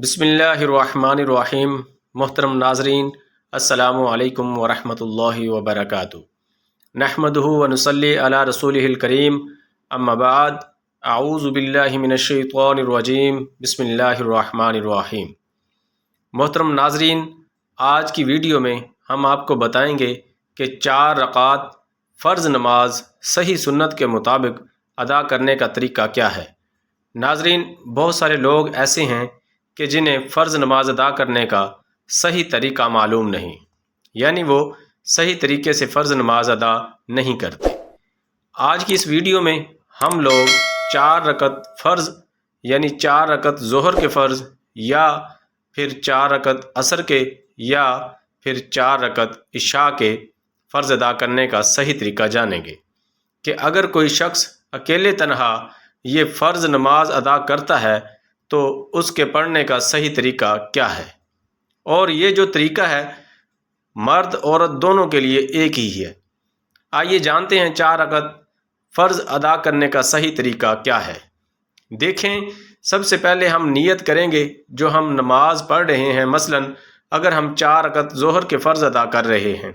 بسم اللہ الرحمن الرحیم۔ محترم ناظرین، السلام علیکم ورحمۃ اللہ وبرکاتہ۔ نحمدہ ونصلی علی رسولہ الکریم، اما بعد، اعوذ باللہ من الشیطان الرجیم، بسم اللہ الرحمن الرحیم۔ محترم ناظرین، آج کی ویڈیو میں ہم آپ کو بتائیں گے کہ 4 رکعات فرض نماز صحیح سنت کے مطابق ادا کرنے کا طریقہ کیا ہے۔ ناظرین، بہت سارے لوگ ایسے ہیں کہ جنہیں فرض نماز ادا کرنے کا صحیح طریقہ معلوم نہیں، یعنی وہ صحیح طریقے سے فرض نماز ادا نہیں کرتے۔ آج کی اس ویڈیو میں ہم لوگ 4 رکعت فرض، یعنی 4 رکعت ظہر کے فرض، یا پھر 4 رکعت عصر کے، یا پھر 4 رکعت عشاء کے فرض ادا کرنے کا صحیح طریقہ جانیں گے کہ اگر کوئی شخص اکیلے تنہا یہ فرض نماز ادا کرتا ہے تو اس کے پڑھنے کا صحیح طریقہ کیا ہے، اور یہ جو طریقہ ہے مرد عورت دونوں کے لیے ایک ہی ہے۔ آئیے جانتے ہیں 4 رکعت فرض ادا کرنے کا صحیح طریقہ کیا ہے۔ دیکھیں، سب سے پہلے ہم نیت کریں گے جو ہم نماز پڑھ رہے ہیں۔ مثلا اگر ہم 4 رکعت ظہر کے فرض ادا کر رہے ہیں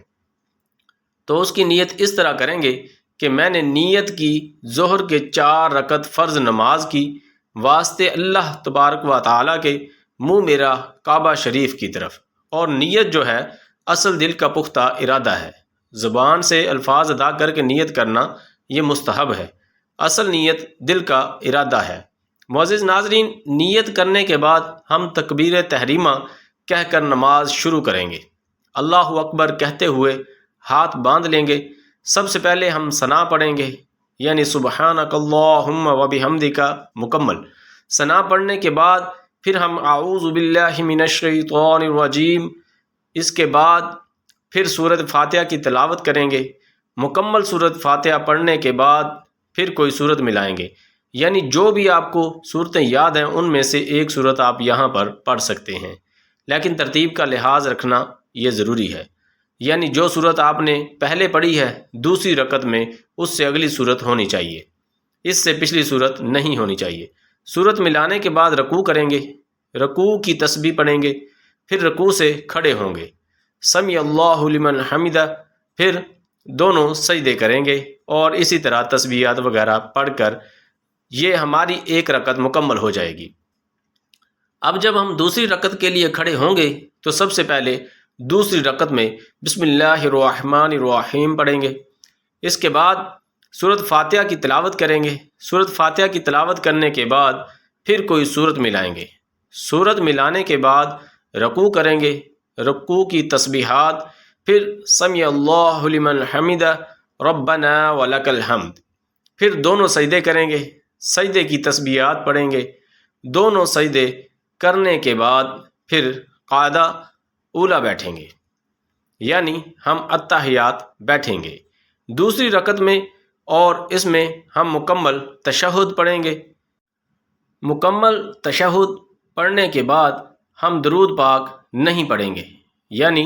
تو اس کی نیت اس طرح کریں گے کہ میں نے نیت کی ظہر کے 4 رکعت فرض نماز کی واسطے اللہ تبارک و تعالیٰ کے، منہ میرا کعبہ شریف کی طرف، اور نیت جو ہے اصل دل کا پختہ ارادہ ہے۔ زبان سے الفاظ ادا کر کے نیت کرنا یہ مستحب ہے، اصل نیت دل کا ارادہ ہے۔ معزز ناظرین، نیت کرنے کے بعد ہم تکبیر تحریمہ کہہ کر نماز شروع کریں گے۔ اللہ اکبر کہتے ہوئے ہاتھ باندھ لیں گے۔ سب سے پہلے ہم ثنا پڑھیں گے، یعنی سبحانک اللہم وبحمدک مکمل۔ ثنا پڑھنے کے بعد پھر ہم اعوذ باللہ من الشیطان الرجیم، اس کے بعد پھر سورۃ فاتحہ کی تلاوت کریں گے۔ مکمل سورۃ فاتحہ پڑھنے کے بعد پھر کوئی سورت ملائیں گے، یعنی جو بھی آپ کو صورتیں یاد ہیں ان میں سے ایک سورت آپ یہاں پر پڑھ سکتے ہیں، لیکن ترتیب کا لحاظ رکھنا یہ ضروری ہے، یعنی جو صورت آپ نے پہلے پڑھی ہے دوسری رکعت میں اس سے اگلی صورت ہونی چاہیے، اس سے پچھلی صورت نہیں ہونی چاہیے۔ صورت ملانے کے بعد رکوع کریں گے، رکوع کی تسبیح پڑھیں گے، پھر رکوع سے کھڑے ہوں گے، سمیع اللہ لمن حمدہ، پھر دونوں سجدے کریں گے، اور اسی طرح تسبیحات وغیرہ پڑھ کر یہ ہماری 1 رکعت مکمل ہو جائے گی۔ اب جب ہم دوسری رکعت کے لیے کھڑے ہوں گے تو سب سے پہلے دوسری رکعت میں بسم اللہ الرحمن الرحیم پڑھیں گے۔ اس کے بعد سورۃ فاتحہ کی تلاوت کریں گے۔ سورۃ فاتحہ کی تلاوت کرنے کے بعد پھر کوئی سورت ملائیں گے۔ سورت ملانے کے بعد رکوع کریں گے، رکوع کی تسبیحات، پھر سمیع اللہ لمن حمدہ ربنا ولک الحمد، پھر دونوں سجدے کریں گے، سجدے کی تسبیحات پڑھیں گے۔ دونوں سجدے کرنے کے بعد پھر قاعدہ اولا بیٹھیں گے، یعنی ہم التحیات بیٹھیں گے دوسری رکعت میں، اور اس میں ہم مکمل تشہد پڑھیں گے۔ مکمل تشہد پڑھنے کے بعد ہم درود پاک نہیں پڑھیں گے، یعنی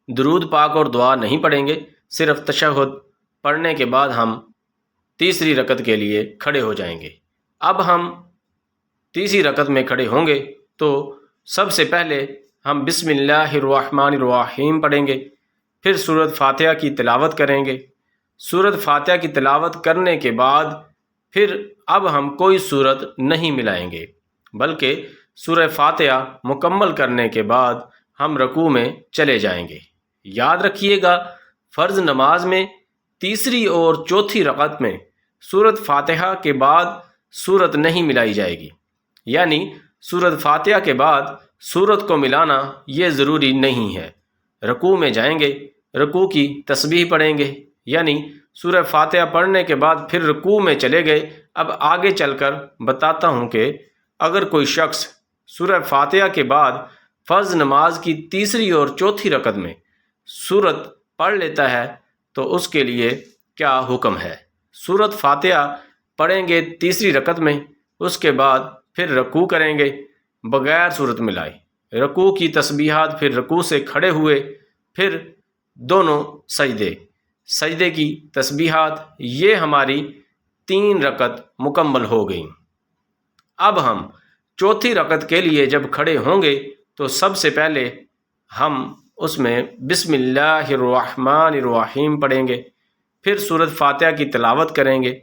درود پاک اور دعا نہیں پڑھیں گے، صرف تشہد پڑھنے کے بعد ہم تیسری رکعت کے لیے کھڑے ہو جائیں گے۔ اب ہم تیسری رکعت میں کھڑے ہوں گے تو سب سے پہلے ہم بسم اللہ الرحمن الرحیم پڑھیں گے، پھر سورۃ فاتحہ کی تلاوت کریں گے۔ سورۃ فاتحہ کی تلاوت کرنے کے بعد پھر اب ہم کوئی سورت نہیں ملائیں گے، بلکہ سورہ فاتحہ مکمل کرنے کے بعد ہم رکوع میں چلے جائیں گے۔ یاد رکھیے گا، فرض نماز میں تیسری اور چوتھی رکعت میں سورۃ فاتحہ کے بعد سورت نہیں ملائی جائے گی، یعنی سورۃ فاتحہ کے بعد سورت کو ملانا یہ ضروری نہیں ہے۔ رکوع میں جائیں گے، رکوع کی تسبیح پڑھیں گے، یعنی سورہ فاتحہ پڑھنے کے بعد پھر رکوع میں چلے گئے۔ اب آگے چل کر بتاتا ہوں کہ اگر کوئی شخص سورہ فاتحہ کے بعد فرض نماز کی تیسری اور چوتھی رکعت میں سورت پڑھ لیتا ہے تو اس کے لیے کیا حکم ہے۔ سورۃ فاتحہ پڑھیں گے تیسری رکعت میں، اس کے بعد پھر رکوع کریں گے بغیر سورت ملائے، رکوع کی تسبیحات، پھر رکوع سے کھڑے ہوئے، پھر دونوں سجدے، سجدے کی تسبیحات، یہ ہماری 3 رکعت مکمل ہو گئیں۔ اب ہم چوتھی رکعت کے لیے جب کھڑے ہوں گے تو سب سے پہلے ہم اس میں بسم اللہ الرحمن الرحیم پڑھیں گے، پھر سورۃ فاتحہ کی تلاوت کریں گے۔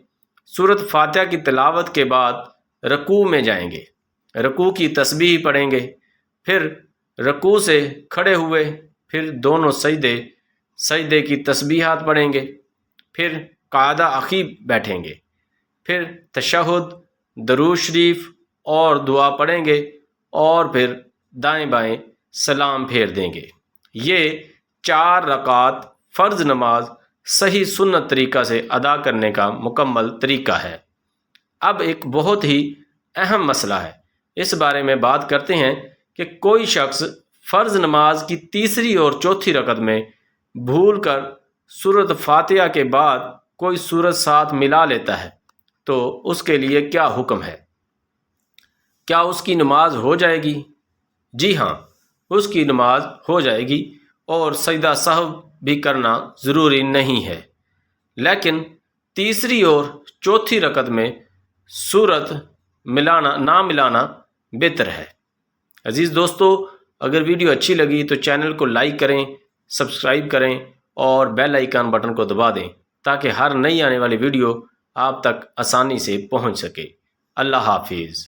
سورۃ فاتحہ کی تلاوت کے بعد رکوع میں جائیں گے، رکوع کی تسبیح پڑھیں گے، پھر رکوع سے کھڑے ہوئے پھر دونوں سجدے کی تسبیحات پڑھیں گے، پھر قعدہ عقیب بیٹھیں گے، پھر تشہد، درود شریف اور دعا پڑھیں گے اور پھر دائیں بائیں سلام پھیر دیں گے۔ یہ 4 رکعات فرض نماز صحیح سنت طریقہ سے ادا کرنے کا مکمل طریقہ ہے۔ اب ایک بہت ہی اہم مسئلہ ہے، اس بارے میں بات کرتے ہیں کہ کوئی شخص فرض نماز کی تیسری اور چوتھی رکعت میں بھول کر سورۃ فاتحہ کے بعد کوئی سورت ساتھ ملا لیتا ہے تو اس کے لیے کیا حکم ہے؟ کیا اس کی نماز ہو جائے گی؟ جی ہاں، اس کی نماز ہو جائے گی اور سجدہ سہو بھی کرنا ضروری نہیں ہے، لیکن تیسری اور چوتھی رکعت میں سورت نہ ملانا بہتر ہے۔ عزیز دوستو، اگر ویڈیو اچھی لگی تو چینل کو لائک کریں، سبسکرائب کریں اور بیل آئیکن بٹن کو دبا دیں تاکہ ہر نئی آنے والی ویڈیو آپ تک آسانی سے پہنچ سکے۔ اللہ حافظ۔